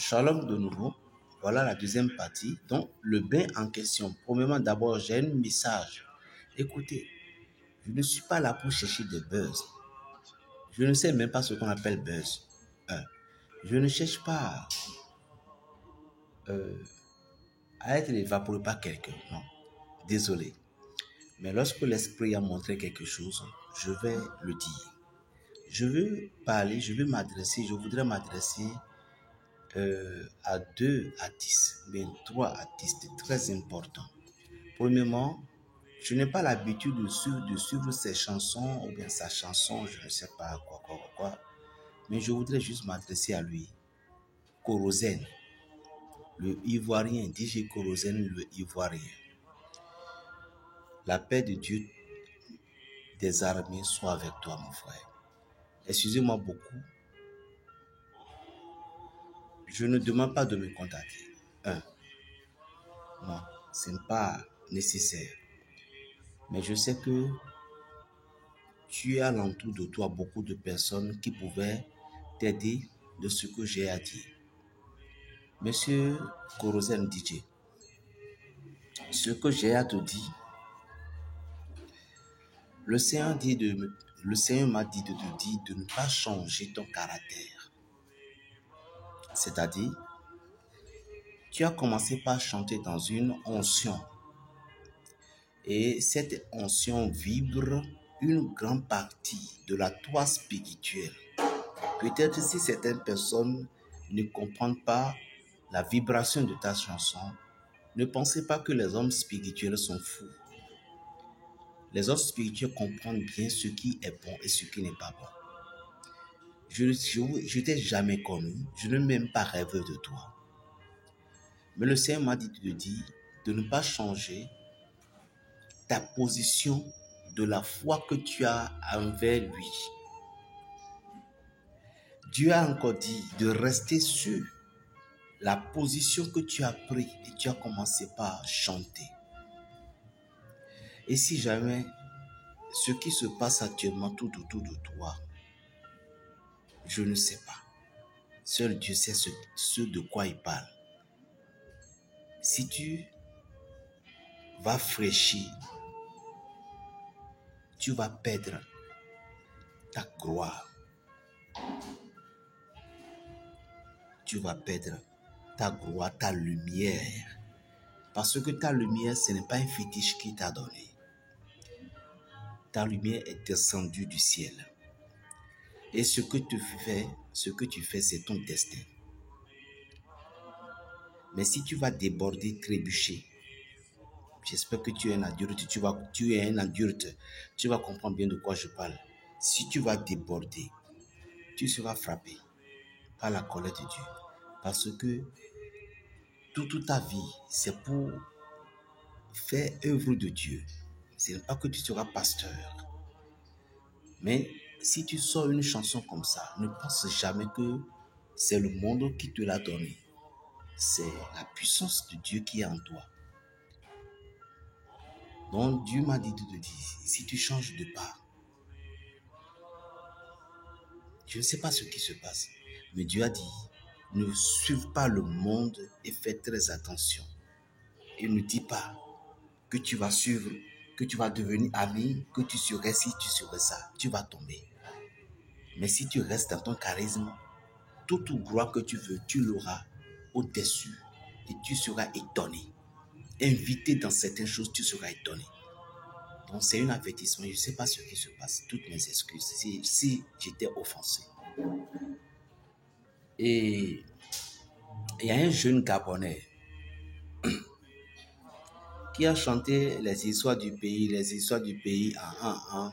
Shalom de nouveau. Voilà la deuxième partie. Donc, le bain en question. Premièrement, d'abord, j'ai un message. Écoutez, je ne suis pas là pour chercher des buzz. Je ne sais même pas ce qu'on appelle buzz. Je ne cherche pas à être évaporé par quelqu'un. Non, désolé. Mais lorsque l'esprit a montré quelque chose, je vais le dire. Je veux parler, je voudrais m'adresser à deux artistes, mais trois artistes très importants. Premièrement, je n'ai pas l'habitude de suivre ses chansons ou bien sa chanson, je ne sais pas quoi. Mais je voudrais juste m'adresser à lui. Korosen, le Ivoirien, DJ Korosen, le Ivoirien. La paix de Dieu des armées soit avec toi, mon frère. Excusez-moi beaucoup. Je ne demande pas de me contacter. Non, ce n'est pas nécessaire. Mais je sais que tu as alentour de toi beaucoup de personnes qui pouvaient t'aider de ce que j'ai à dire. Monsieur Korosen DJ, ce que j'ai à te dire, le Seigneur m'a dit de te dire de ne pas changer ton caractère. C'est-à-dire, tu as commencé par chanter dans une onction. Et cette onction vibre une grande partie de la toi spirituelle. Peut-être si certaines personnes ne comprennent pas la vibration de ta chanson, ne pensez pas que les hommes spirituels sont fous. Les hommes spirituels comprennent bien ce qui est bon et ce qui n'est pas bon. Je t'ai jamais connu, je ne m'ai même pas rêvé de toi. Mais le Seigneur m'a dit de te dire de ne pas changer ta position de la foi que tu as envers lui. Dieu a encore dit de rester sur la position que tu as prise et tu as commencé par chanter. Et si jamais ce qui se passe actuellement tout autour de toi, je ne sais pas. Seul Dieu sait ce de quoi il parle. Si tu vas fraîchir, tu vas perdre ta gloire. Tu vas perdre ta gloire, ta lumière. Parce que ta lumière, ce n'est pas un fétiche qui t'a donné. Ta lumière est descendue du ciel. Et ce que tu fais, c'est ton destin. Mais si tu vas déborder, trébucher, j'espère que tu es un adulte, tu vas comprendre bien de quoi je parle. Si tu vas déborder, tu seras frappé par la colère de Dieu. Parce que toute ta vie, c'est pour faire œuvre de Dieu. Ce n'est pas que tu seras pasteur. Mais si tu sors une chanson comme ça, ne pense jamais que c'est le monde qui te l'a donné. C'est la puissance de Dieu qui est en toi. Donc Dieu m'a dit de te dire, si tu changes de part, je ne sais pas ce qui se passe, mais Dieu a dit, ne suive pas le monde et fais très attention. Et ne dis pas que tu vas suivre, que tu vas devenir ami, que tu serais ci, tu serais ça. Tu vas tomber. Mais si tu restes dans ton charisme, toute gloire que tu veux, tu l'auras au-dessus et tu seras étonné. Invité dans certaines choses, tu seras étonné. Donc c'est un avertissement, je ne sais pas ce qui se passe. Toutes mes excuses si j'étais offensé. Et il y a un jeune Gabonais qui a chanté les histoires du pays en.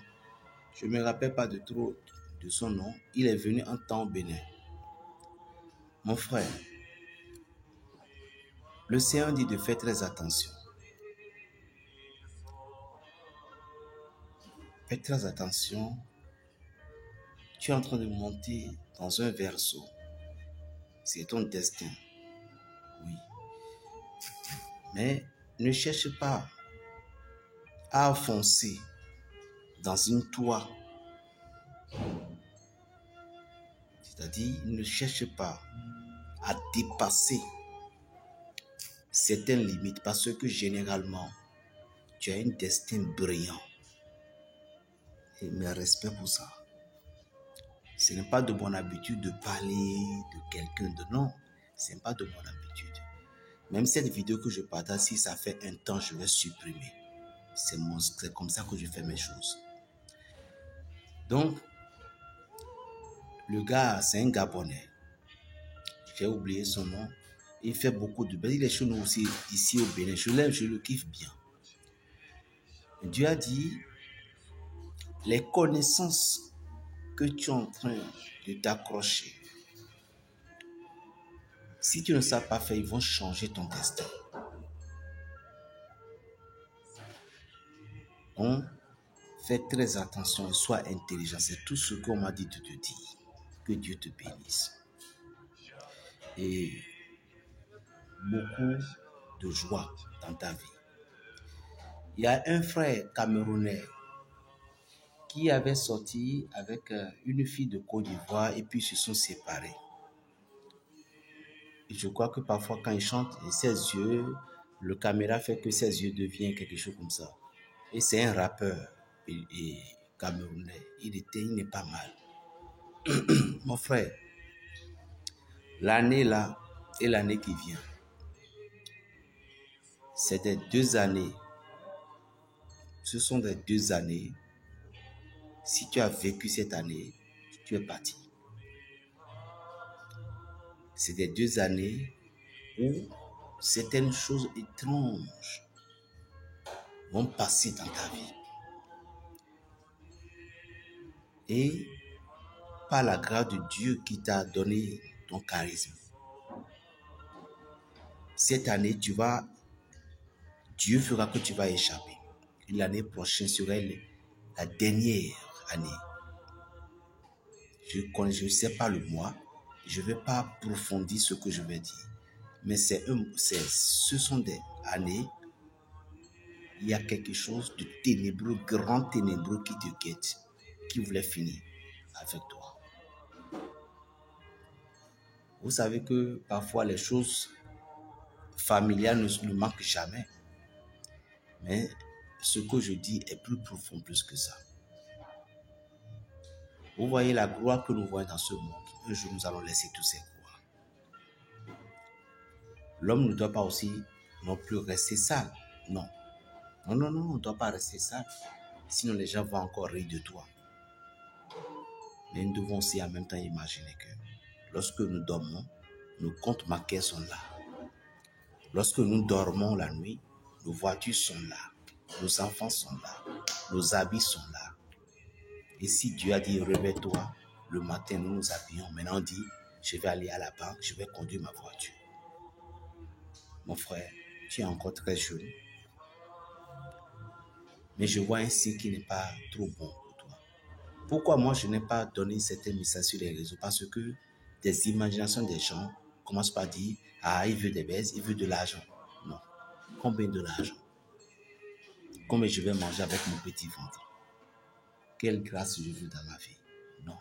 Je ne me rappelle pas de trop de son nom. Il est venu un temps au Bénin. Mon frère, le Seigneur dit de faire très attention. Fais très attention. Tu es en train de monter dans un verseau. C'est ton destin. Oui. Mais ne cherche pas à foncer dans une toile. C'est-à-dire, ne cherche pas à dépasser certaines limites parce que généralement, tu as un destin brillant. Et mes respects pour ça. Ce n'est pas de mon habitude de parler de quelqu'un de non. Ce n'est pas de mon habitude. Même cette vidéo que je partage, si ça fait un temps, je vais supprimer. C'est comme ça que je fais mes choses. Donc, le gars, c'est un Gabonais. J'ai oublié son nom. Il fait beaucoup de bien. Il est chez nous aussi, ici au Bénin. Je l'aime, je le kiffe bien. Dieu a dit, les connaissances que tu es en train de t'accrocher, si tu ne sais pas faire, ils vont changer ton destin. On fait très attention et sois intelligent. C'est tout ce qu'on m'a dit de te dire. Que Dieu te bénisse. Et beaucoup de joie dans ta vie. Il y a un frère camerounais qui avait sorti avec une fille de Côte d'Ivoire et puis ils se sont séparés. Et je crois que parfois quand il chante, ses yeux, le caméra fait que ses yeux deviennent quelque chose comme ça. Et c'est un rappeur et camerounais. Il n'est pas mal. Mon frère, l'année là et l'année qui vient, c'est des 2 années. Ce sont des 2 années. Si tu as vécu cette année, tu es parti. C'est des 2 années où certaines choses étranges vont passer dans ta vie. Et par la grâce de Dieu qui t'a donné ton charisme, cette année, Dieu fera que tu vas échapper. Et l'année prochaine sera la dernière année. Je ne sais pas le mois, je ne vais pas approfondir ce que je vais dire. Mais ce sont des années, il y a quelque chose de ténébreux, grand ténébreux qui te guette, qui voulait finir avec toi. Vous savez que parfois les choses familiales ne manquent jamais. Mais ce que je dis est plus profond, plus que ça. Vous voyez la gloire que nous voyons dans ce monde. Un jour, nous allons laisser tous ces gloires. L'homme ne doit pas aussi non plus rester sale. Non. Non, on ne doit pas rester sale. Sinon, les gens vont encore rire de toi. Mais nous devons aussi en même temps imaginer que lorsque nous dormons, nos comptes bancaires sont là. Lorsque nous dormons la nuit, nos voitures sont là. Nos enfants sont là. Nos habits sont là. Et si Dieu a dit, réveille-toi, le matin, nous nous habillons. Maintenant, on dit, je vais aller à la banque, je vais conduire ma voiture. Mon frère, tu es encore très jeune. Mais je vois un signe qui n'est pas trop bon pour toi. Pourquoi moi, je n'ai pas donné certains messages sur les réseaux? Parce que des imaginations des gens commencent par dire, il veut des baises, il veut de l'argent. Non. Combien de l'argent? Combien je vais manger avec mon petit ventre? Quelle grâce je veux dans ma vie? Non.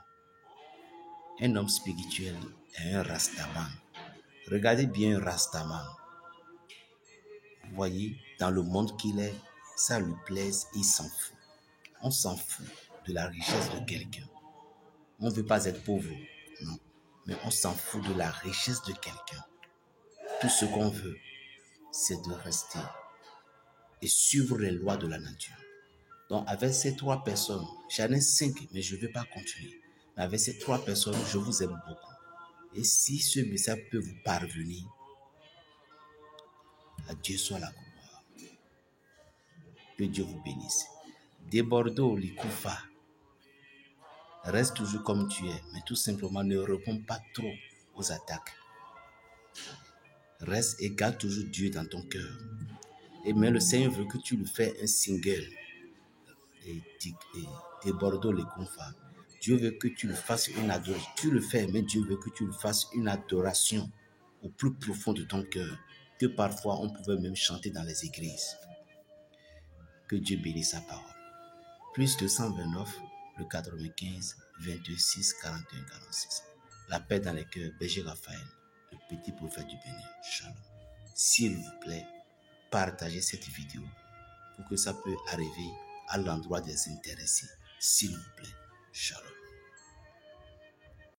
Un homme spirituel est un rastaman. Regardez bien un rastaman. Vous voyez, dans le monde qu'il est, ça lui plaise, il s'en fout. On s'en fout de la richesse de quelqu'un. On ne veut pas être pauvre, non. Mais on s'en fout de la richesse de quelqu'un. Tout ce qu'on veut, c'est de rester et suivre les lois de la nature. Donc avec ces 3 personnes, j'en ai 5, mais je ne vais pas continuer. Mais avec ces 3 personnes, je vous aime beaucoup. Et si ce message peut vous parvenir, à Dieu soit la gloire. Que Dieu vous bénisse. De Bordeaux, Likoufa, reste toujours comme tu es, mais tout simplement ne réponds pas trop aux attaques. Reste et garde toujours Dieu dans ton cœur. Et mais le Seigneur veut que tu lui fasses un single. Et de Bordeaux, Likoufa. Dieu veut que tu le fasses une adoration. Tu le fais, mais Dieu veut que tu le fasses une adoration au plus profond de ton cœur, que parfois on pouvait même chanter dans les églises. Que Dieu bénisse sa parole. Plus 229, le 95, 22, 6, 41, 46. La paix dans les cœurs, Berger Raphaël. le petit prophète du Bénin. Shalom. S'il vous plaît, partagez cette vidéo pour que ça puisse arriver à l'endroit des intéressés. S'il vous plaît. Shalom.